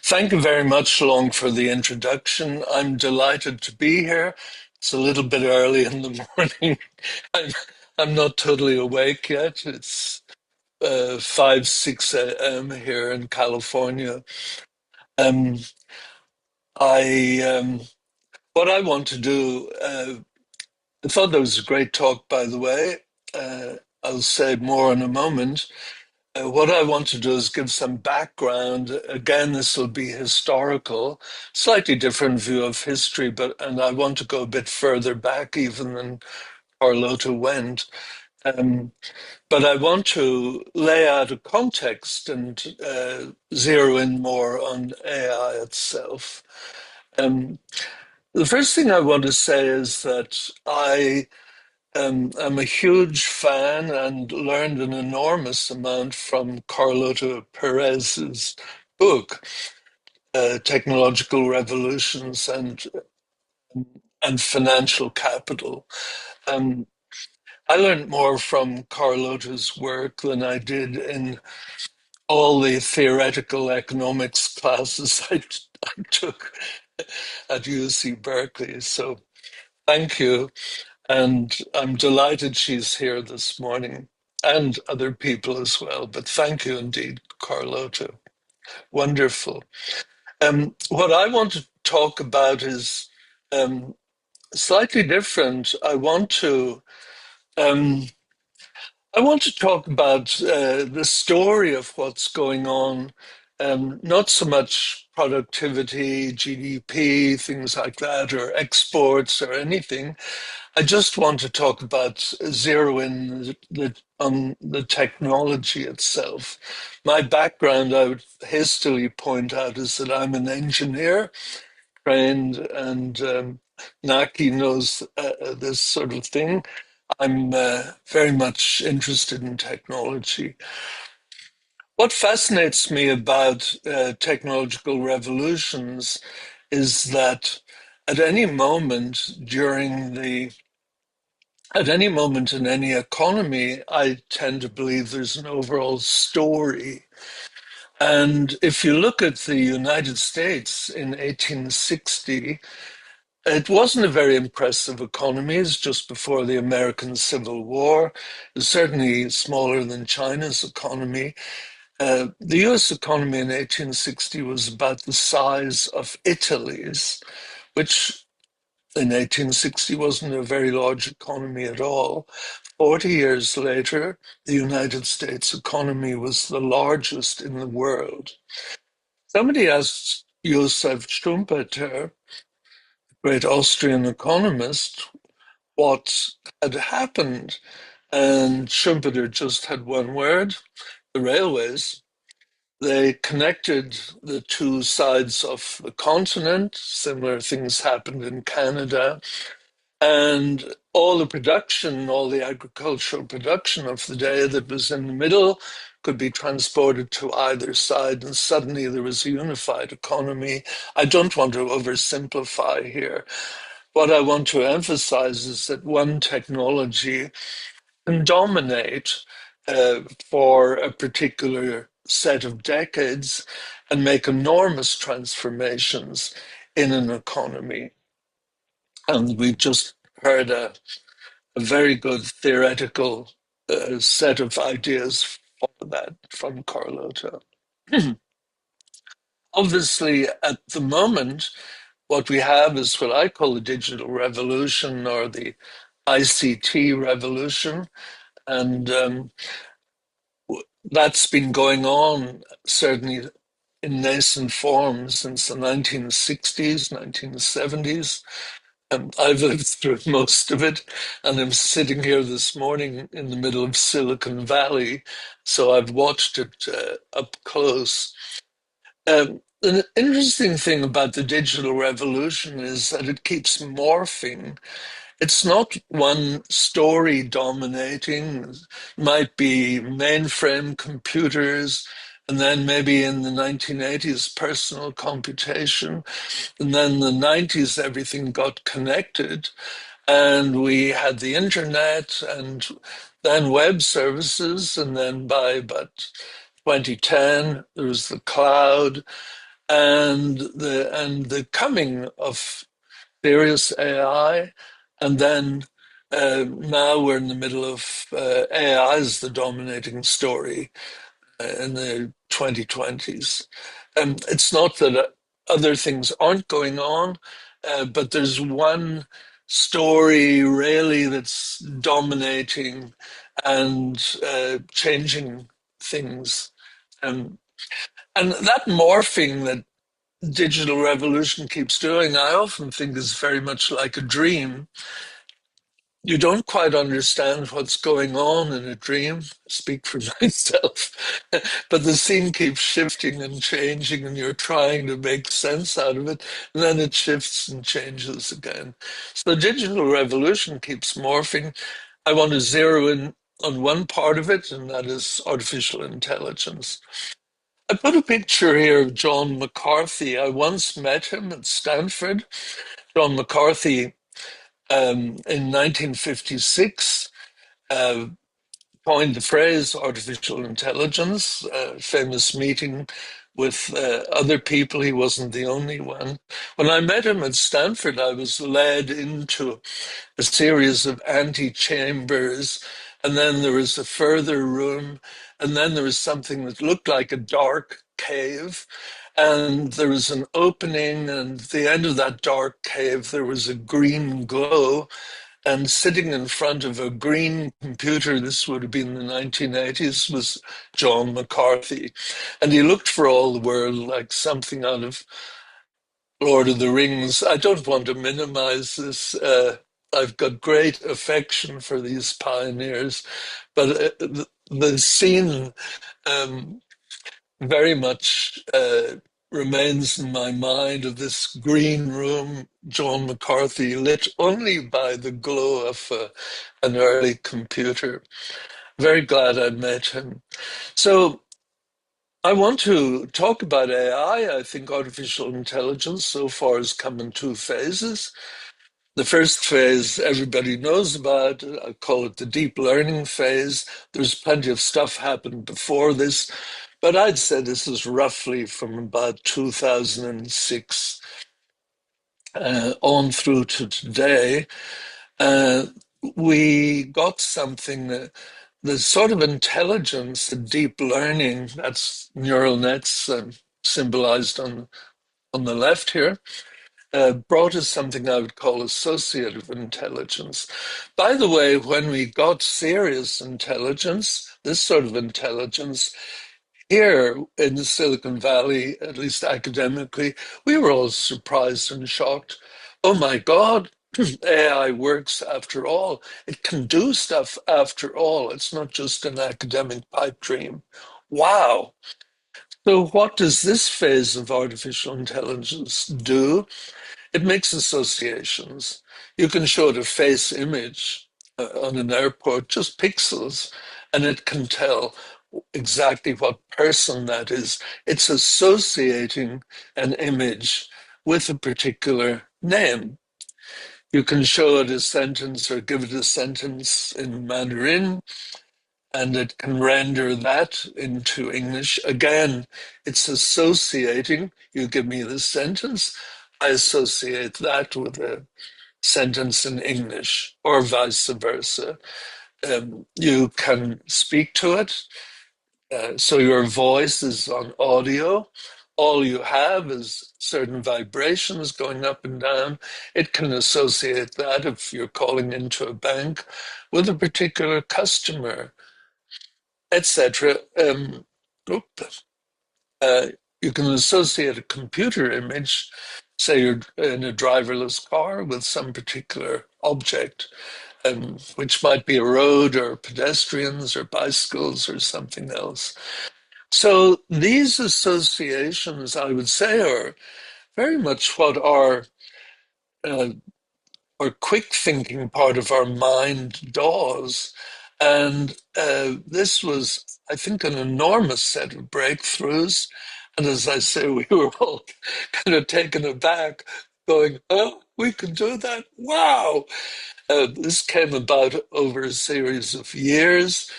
Thank you very much, Long, for the introduction. I'm delighted to be here. It's a little bit early in the morning. I'm, I'm not totally awake yet. It's 5, 6 a.m. here in California. Um, I what I want to do. I thought that was a great talk, by the way. Uh, I'll say more in a moment. What I want to do is give some background. Again, this will be historical, slightly different view of history, and I want to go a bit further back even than Carlota went. Um, but I want to lay out a context and zero in more on AI itself. Um, the first thing I want to say is that I'm a huge fan and learned an enormous amount from Carlota Perez's book, Technological Revolutions and Financial Capital. Um, I learned more from Carlota's work than I did in all the theoretical economics classes I took at UC Berkeley. So thank you. And I'm delighted she's here this morning and other people as well. But thank you indeed, Carlota. Wonderful. What I want to talk about is um, slightly different. Um, I want to talk about the story of what's going on, not so much productivity, GDP, things like that, or exports or anything. I just want to talk about zero in on the technology itself. My background, I would hastily point out, is that I'm an engineer trained, and Naki knows this sort of thing. I'm very much interested in technology. What fascinates me about technological revolutions is that at any moment during the at any moment in any economy, I tend to believe there's an overall story. And if you look at the United States in 1860, it wasn't a very impressive economy. It's just before the American Civil War. It was certainly smaller than China's economy. The US economy in 1860 was about the size of Italy's, which in 1860 wasn't a very large economy at all. 40 years later, the United States economy was the largest in the world. Somebody asked Josef Schumpeter, great Austrian economist, what had happened. And Schumpeter just had one word: the railways. They connected the two sides of the continent. Similar things happened in Canada. And all the production, all the agricultural production of the day that was in the middle could be transported to either side, and suddenly there was a unified economy. I don't want to oversimplify here. What I want to emphasize is that one technology can dominate for a particular set of decades and make enormous transformations in an economy. And we've just heard a very good theoretical set of ideas for that from Carlota. Obviously, at the moment, what we have is what I call the digital revolution or the ICT revolution. And that's been going on certainly in nascent form since the 1960s, 1970s. I've lived through most of it, and I'm sitting here this morning in the middle of Silicon Valley, so I've watched it up close. An interesting thing about the digital revolution is that it keeps morphing. It's not one story dominating. It might be mainframe computers, and then maybe in the 1980s, personal computation. And then the 90s, everything got connected, and we had the internet, and then web services. And then by about 2010, there was the cloud. and the coming of serious AI, and then now we're in the middle of AI is the dominating story in the 2020s. And it's not that other things aren't going on, but there's one story really that's dominating and changing things. Um, and that morphing that digital revolution keeps doing, I often think is very much like a dream. You don't quite understand what's going on in a dream, speak for myself, but the scene keeps shifting and changing, and you're trying to make sense out of it, and then it shifts and changes again. So the digital revolution keeps morphing. I want to zero in on one part of it, and that is artificial intelligence. I put a picture here of John McCarthy. I once met him at Stanford. John McCarthy, in 1956, uh, coined the phrase artificial intelligence, a famous meeting with other people. He wasn't the only one. When I met him at Stanford, I was led into a series of antechambers, and then there was a further room, and then there was something that looked like a dark cave, and there was an opening, and at the end of that dark cave there was a green glow, and sitting in front of a green computer, this would have been the 1980s, was John McCarthy. And he looked for all the world like something out of Lord of the Rings. I don't want to minimize this. I've got great affection for these pioneers, but the scene um, very much remains in my mind of this green room, John McCarthy, lit only by the glow of an early computer. Very glad I met him. So I want to talk about AI. I think artificial intelligence so far has come in two phases. The first phase everybody knows about, I call it the deep learning phase. There's plenty of stuff happened before this, but I'd say this is roughly from about 2006 on through to today. Uh, we got something, the sort of intelligence, the deep learning, that's neural nets symbolized on the left here, brought us something I would call associative intelligence. By the way, when we got serious intelligence, this sort of intelligence, here in Silicon Valley, at least academically, we were all surprised and shocked. Oh my God, AI works after all. It can do stuff after all. It's not just an academic pipe dream. Wow. So, what does this phase of artificial intelligence do? It makes associations. You can show it a face image on an airport, just pixels, and it can tell exactly what person that is. It's associating an image with a particular name. You can show it a sentence or give it a sentence in Mandarin, and it can render that into English. Again, it's associating. You give me the sentence, I associate that with a sentence in English, or vice versa. You can speak to it. So your voice is on audio. All you have is certain vibrations going up and down. It can associate that if you're calling into a bank with a particular customer, etc. Uh, you can associate a computer image, say you're in a driverless car, with some particular object, which might be a road or pedestrians or bicycles or something else. So these associations, I would say, are very much what uh, our quick thinking part of our mind does. And this was, I think, an enormous set of breakthroughs. And as I say, we were all kind of taken aback, going, oh, we can do that? Wow. This came about over a series of years,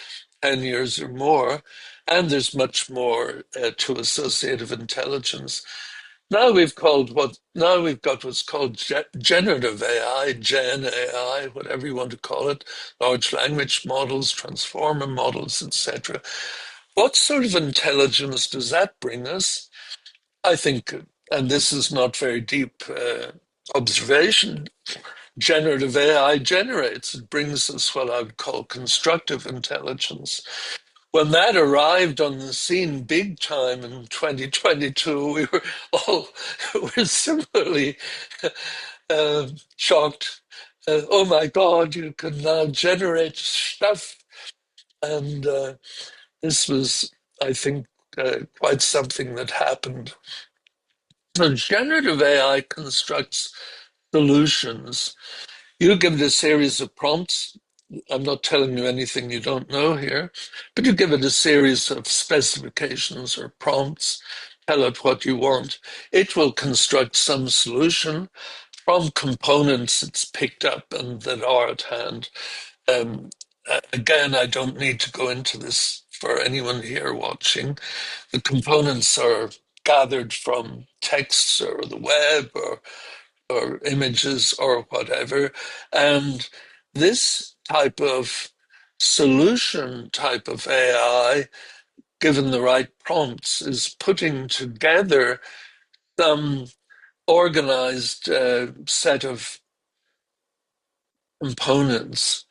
10 years or more. And there's much more to associative intelligence. now we've got what's called generative AI, Gen AI, whatever you want to call it, large language models, transformer models, etc. What sort of intelligence does that bring us? I think, and this is not very deep observation, generative AI generates. It brings us what I would call constructive intelligence. When that arrived on the scene big time in 2022, we were all were similarly uh, shocked. Oh my God, you can now generate stuff. And this was, I think, quite something that happened. So generative AI constructs solutions. You give it a series of prompts. I'm not telling you anything you don't know here, but you give it a series of specifications or prompts, tell it what you want. It will construct some solution from components it's picked up and that are at hand. Um, Again, I don't need to go into this for anyone here watching. The components are gathered from texts or the web or images or whatever. And this type of solution type of AI, given the right prompts, is putting together some organized set of components,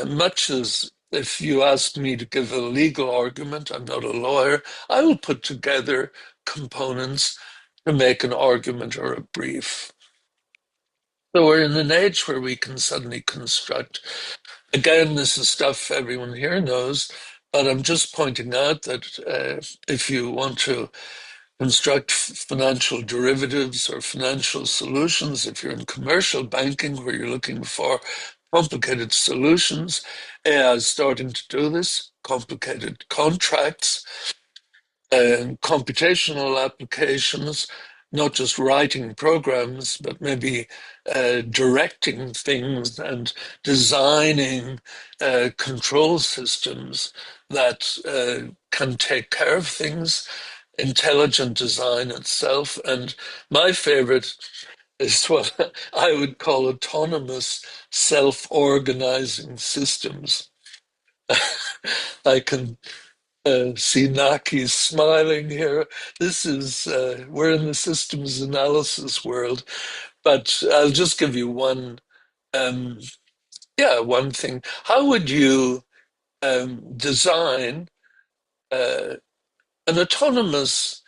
much as if you ask me to give a legal argument, I'm not a lawyer, I will put together components to make an argument or a brief. So we're in an age where we can suddenly construct. Again, this is stuff everyone here knows, but I'm just pointing out that if you want to construct financial derivatives or financial solutions, if you're in commercial banking where you're looking for complicated solutions, AI is starting to do this, complicated contracts and computational applications, not just writing programs, but maybe directing things and designing control systems that can take care of things, intelligent design itself. And my favorite is what I would call autonomous self-organizing systems. I can see Naki smiling here. This is, we're in the systems analysis world, but I'll just give you um, one thing. How would you design uh, an autonomous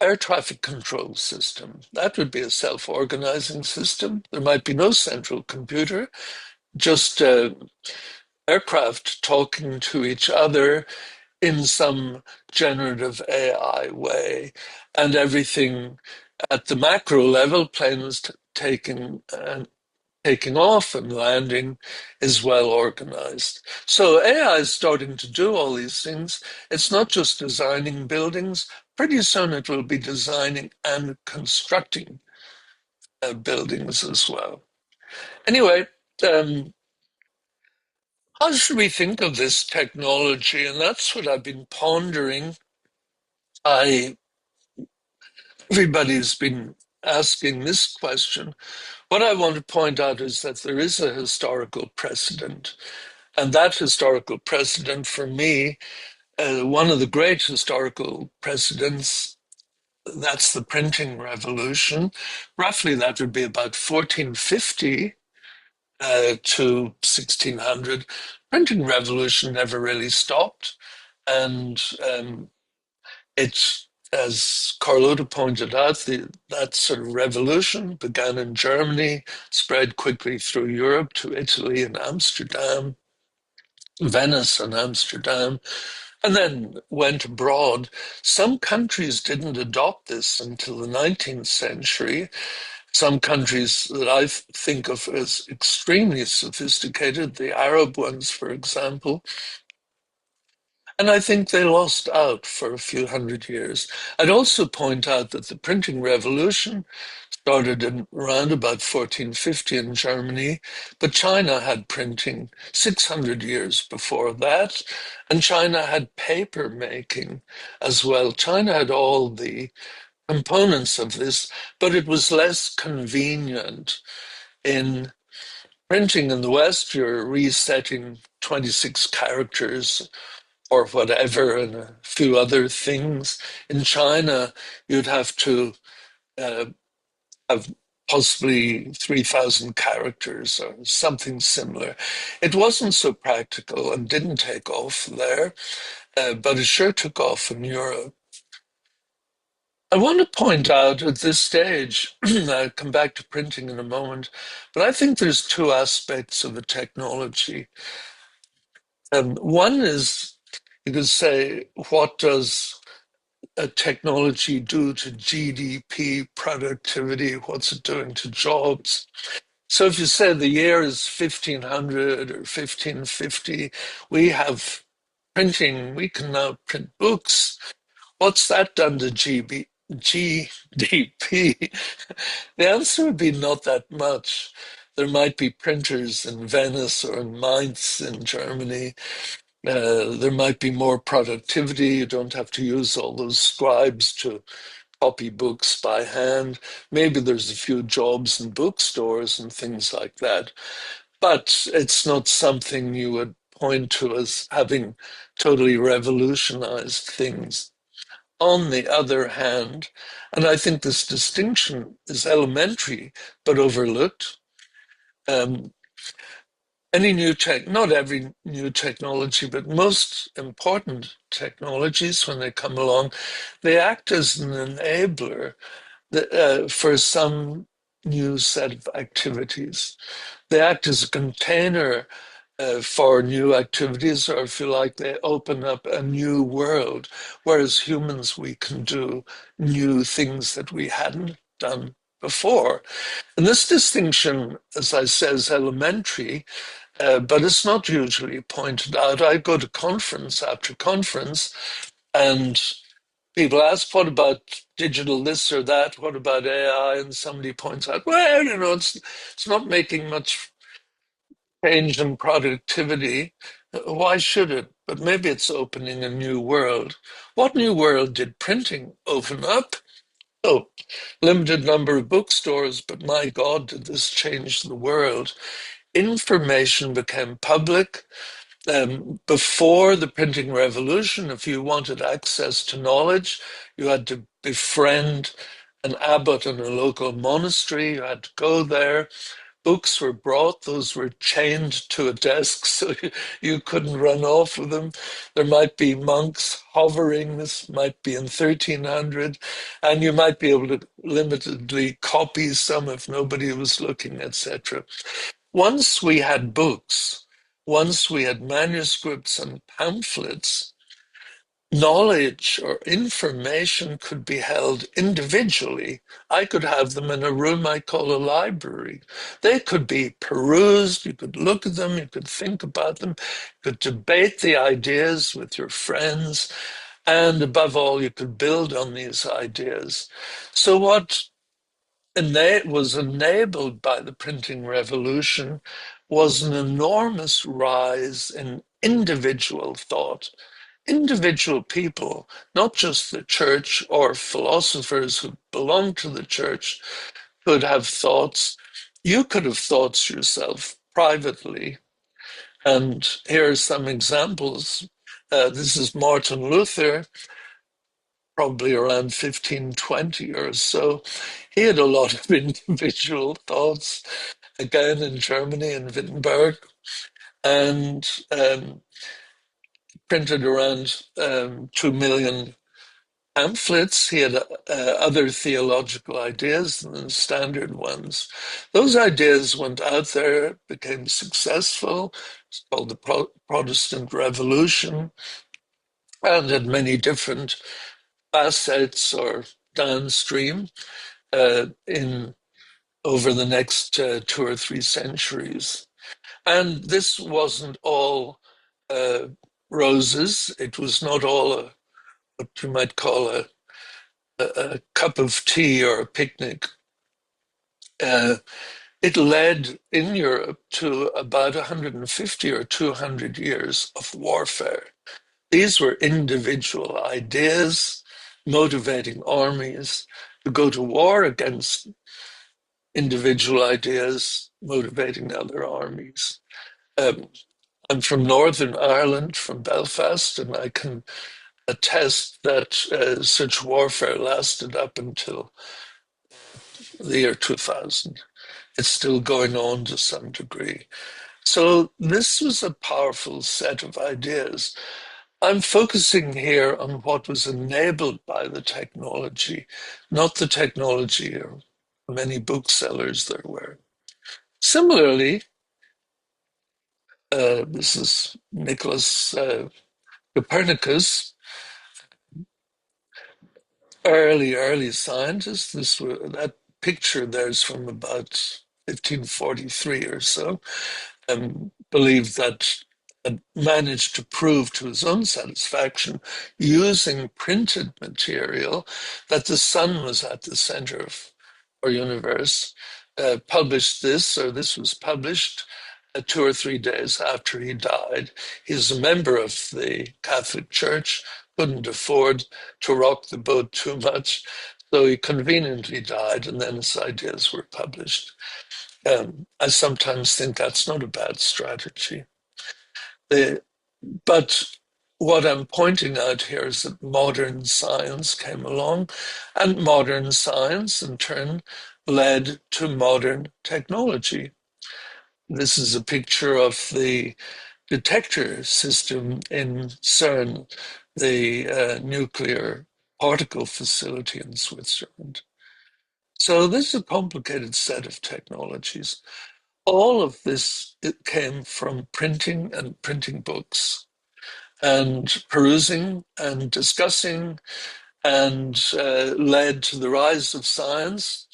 air traffic control system? That would be a self-organizing system. There might be no central computer, just aircraft talking to each other in some generative AI way, and everything at the macro level, planes taking off and landing is well organized. So AI is starting to do all these things. It's not just designing buildings. Pretty soon it will be designing and constructing buildings as well. Anyway, um, how should we think of this technology? And that's what I've been pondering. I Everybody's been asking this question. What I want to point out is that there is a historical precedent. And that historical precedent, for me, one of the great historical precedents, that's the printing revolution. Roughly, that would be about 1450 to 1600. Printing revolution never really stopped. And it's, as Carlota pointed out, that sort of revolution began in Germany, spread quickly through Europe to Italy and Amsterdam, Venice and Amsterdam, and then went abroad. Some countries didn't adopt this until the 19th century. Some countries that I think of as extremely sophisticated, the Arab ones, for example, and I think they lost out for a few hundred years. I'd also point out that the printing revolution started in around about 1450 in Germany, but China had printing 600 years before that, and China had paper making as well. China had all the components of this, but it was less convenient. In printing in the West, you're resetting 26 characters or whatever, and a few other things. In China, you'd have to uh, have possibly 3,000 characters or something similar. It wasn't so practical and didn't take off there, but it sure took off in Europe. I want to point out at this stage, I'll come back to printing in a moment, but I think there's two aspects of the technology. One is, you could say, what does a technology do to GDP, productivity? What's it doing to jobs? So if you say the year is 1500 or 1550, we have printing, we can now print books. What's that done to GDP? The answer would be not that much. There might be printers in Venice or in Mainz in Germany. There might be more productivity. You don't have to use all those scribes to copy books by hand. Maybe there's a few jobs in bookstores and things like that. But it's not something you would point to as having totally revolutionized things. On the other hand, and I think this distinction is elementary but overlooked, um, any new tech, not every new technology, but most important technologies, when they come along, they act as an enabler for some new set of activities. They act as a container for new activities, or if you like, they open up a new world. Whereas humans, we can do new things that we hadn't done before. And this distinction, as I say, is elementary, but it's not usually pointed out. I go to conference after conference, and people ask, what about digital this or that? What about AI? And somebody points out, well, it's not making much change in productivity. Why should it? But maybe it's opening a new world. What new world did printing open up? Oh, limited number of bookstores, but my God, did this change the world? Information became public. Before the printing revolution, if you wanted access to knowledge, you had to befriend an abbot in a local monastery. You had to go there. Books were brought, those were chained to a desk so you couldn't run off with them. There might be monks hovering, this might be in 1300, and you might be able to limitedly copy some if nobody was looking, etc. Once we had books, once we had manuscripts and pamphlets, knowledge or information could be held individually. I could have them in a room I call a library. They could be perused, you could look at them, you could think about them, you could debate the ideas with your friends, and above all, you could build on these ideas. So what was enabled by the printing revolution was an enormous rise in individual thought. Individual people, not just the church or philosophers who belong to the church, could have thoughts. You could have thoughts yourself privately. And here are some examples. This is Martin Luther, probably around 1520 or so. He had a lot of individual thoughts, again in Germany, in Wittenberg, and printed around 2 million pamphlets. He had other theological ideas than standard ones. Those ideas went out there, became successful. It's called the Protestant Revolution, and had many different facets or downstream in over the next 2 or 3 centuries. And this wasn't all roses. It was not all what you might call a cup of tea or a picnic. It led in Europe to about 150 or 200 years of warfare. These were individual ideas. motivating armies to go to war against individual ideas, motivating other armies. Um, I'm from Northern Ireland, from Belfast, and I can attest that such warfare lasted up until the year 2000. It's still going on to some degree. So this was a powerful set of ideas. I'm focusing here on what was enabled by the technology, not the technology or many booksellers there were. Similarly, this is Nicholas Copernicus, early scientist. That picture there's from about 1543 or so. Believed that had managed to prove to his own satisfaction, using printed material, that the sun was at the center of our universe. Published this, or this was published 2 or 3 days after he died. He's a member of the Catholic Church, couldn't afford to rock the boat too much, so he conveniently died, and then his ideas were published. I sometimes think that's not a bad strategy. But what I'm pointing out here is that modern science came along, and modern science in turn led to modern technology. This is a picture of the detector system in CERN, the nuclear particle facility in Switzerland. So this is a complicated set of technologies. All of this, it came from printing and printing books and perusing and discussing, and led to the rise of science,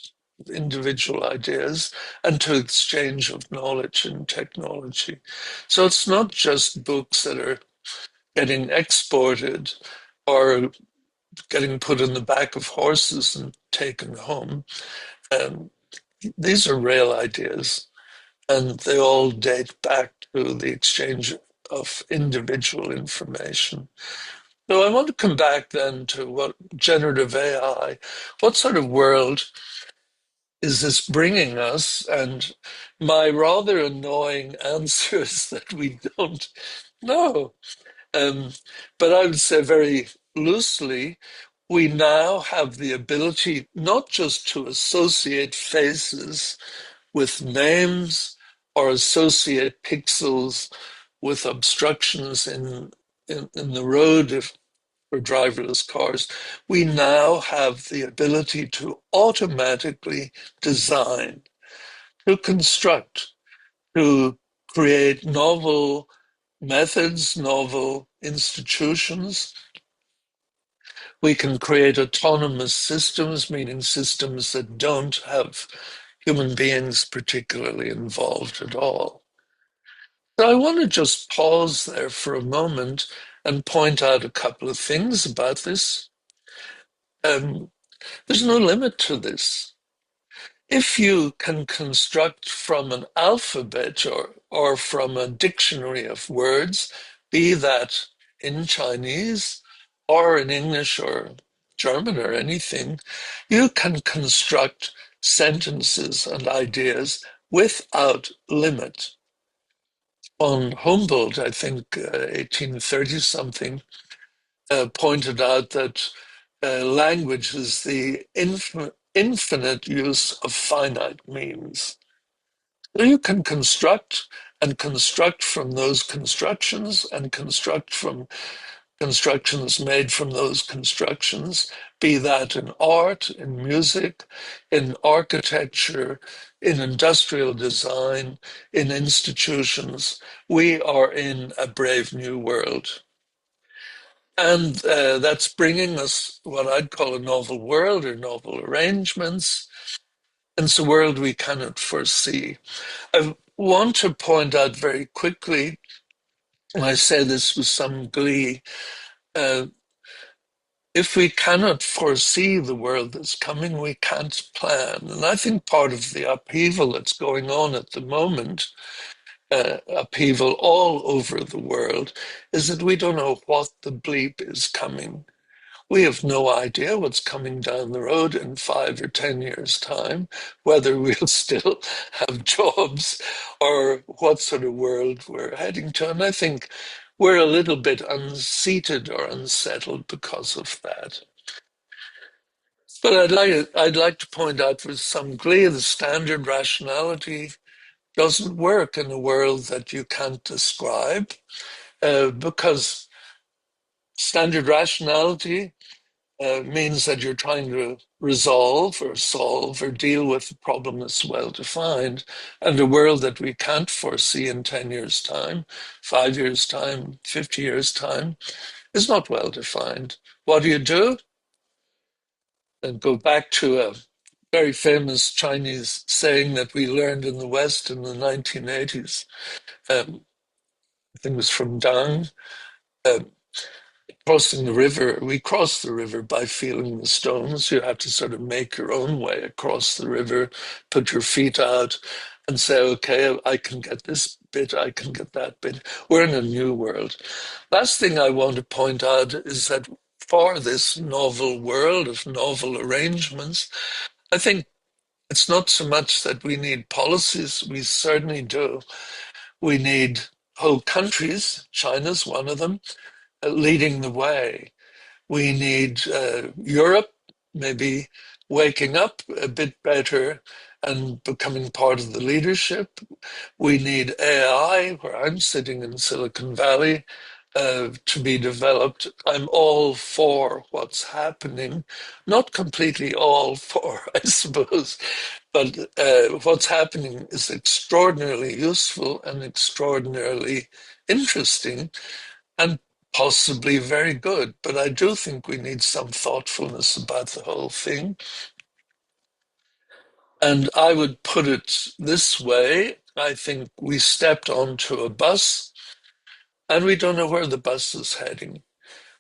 individual ideas, and to exchange of knowledge and technology. So it's not just books that are getting exported or getting put in the back of horses and taken home. Um, these are real ideas, and they all date back to the exchange of individual information. So I want to come back then to what generative AI, what sort of world is this bringing us? And my rather annoying answer is that we don't know. Um, but I would say very loosely, we now have the ability not just to associate faces with names or associate pixels with obstructions in the road for driverless cars. We now have the ability to automatically design, to construct, to create novel methods, novel institutions. We can create autonomous systems, meaning systems that don't have human beings particularly involved at all. So I want to just pause there for a moment and point out a couple of things about this. Um, there's no limit to this. If you can construct from an alphabet or from a dictionary of words, be that in Chinese or in English or German or anything, you can construct sentences and ideas without limit. On Humboldt, I think 1830 something, pointed out that language is the infinite use of finite means. So you can construct and construct from those constructions and construct from constructions made from those constructions, be that in art, in music, in architecture, in industrial design, in institutions. We are in a brave new world. And that's bringing us what I'd call a novel world or novel arrangements. And it's a world we cannot foresee. I want to point out very quickly, and I say this with some glee, uh, if we cannot foresee the world that's coming, we can't plan. And I think part of the upheaval that's going on at the moment, upheaval all over the world, is that we don't know what the bleep is coming. We have no idea what's coming down the road in 5 or 10 years' time, whether we'll still have jobs or what sort of world we're heading to. And I think we're a little bit unseated or unsettled because of that. But I'd like to point out with some glee the standard rationality doesn't work in a world that you can't describe, because standard rationality means that you're trying to resolve or solve or deal with a problem that's well defined. And a world that we can't foresee in 10 years' time, 5 years' time, 50 years' time is not well defined. What do you do? And go back to a very famous Chinese saying that we learned in the West in the 1980s. I think it was from Dang. Um, Crossing the river, we cross the river by feeling the stones. You have to sort of make your own way across the river, put your feet out and say, okay, I can get this bit, I can get that bit. We're in a new world. Last thing I want to point out is that for this novel world of novel arrangements, I think it's not so much that we need policies, we certainly do. We need whole countries, China's one of them, leading the way. We need Europe maybe waking up a bit better and becoming part of the leadership. We need AI, where I'm sitting in Silicon Valley, to be developed. I'm all for what's happening, not completely all for, I suppose, but what's happening is extraordinarily useful and extraordinarily interesting and possibly very good. But I do think we need some thoughtfulness about the whole thing. And I would put it this way. I think we stepped onto a bus and we don't know where the bus is heading.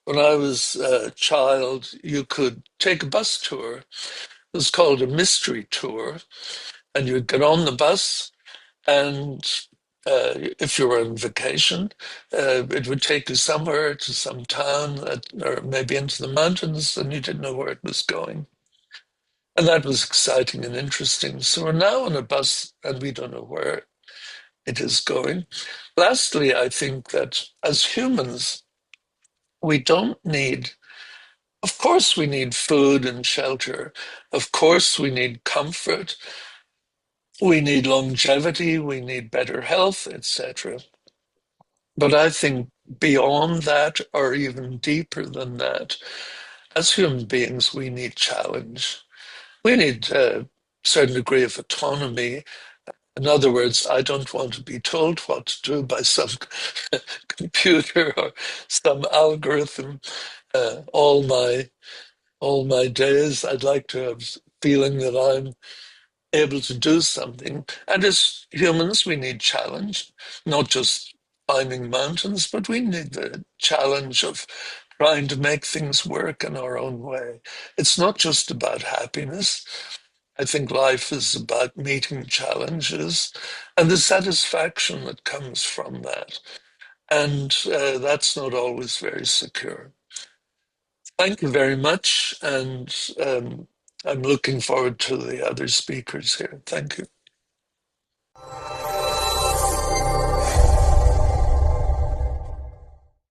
When I was a child, you could take a bus tour. It was called a mystery tour. And you'd get on the bus, and if you were on vacation, it would take you somewhere to some town or maybe into the mountains, and you didn't know where it was going. And that was exciting and interesting. So we're now on a bus, and we don't know where it is going. Lastly, I think that as humans, we don't need, of course, we need food and shelter. Of course, we need comfort. We need longevity. We need better health, etc. But I think beyond that, or even deeper than that, as human beings, we need challenge. We need a certain degree of autonomy. In other words, I don't want to be told what to do by some computer or some algorithm all my days. I'd like to have feeling that I'm able to do something. And as humans, we need challenge, not just climbing mountains, but we need the challenge of trying to make things work in our own way. It's not just about happiness. I think life is about meeting challenges and the satisfaction that comes from that. And that's not always very secure. Thank you very much. And I'm looking forward to the other speakers here. Thank you.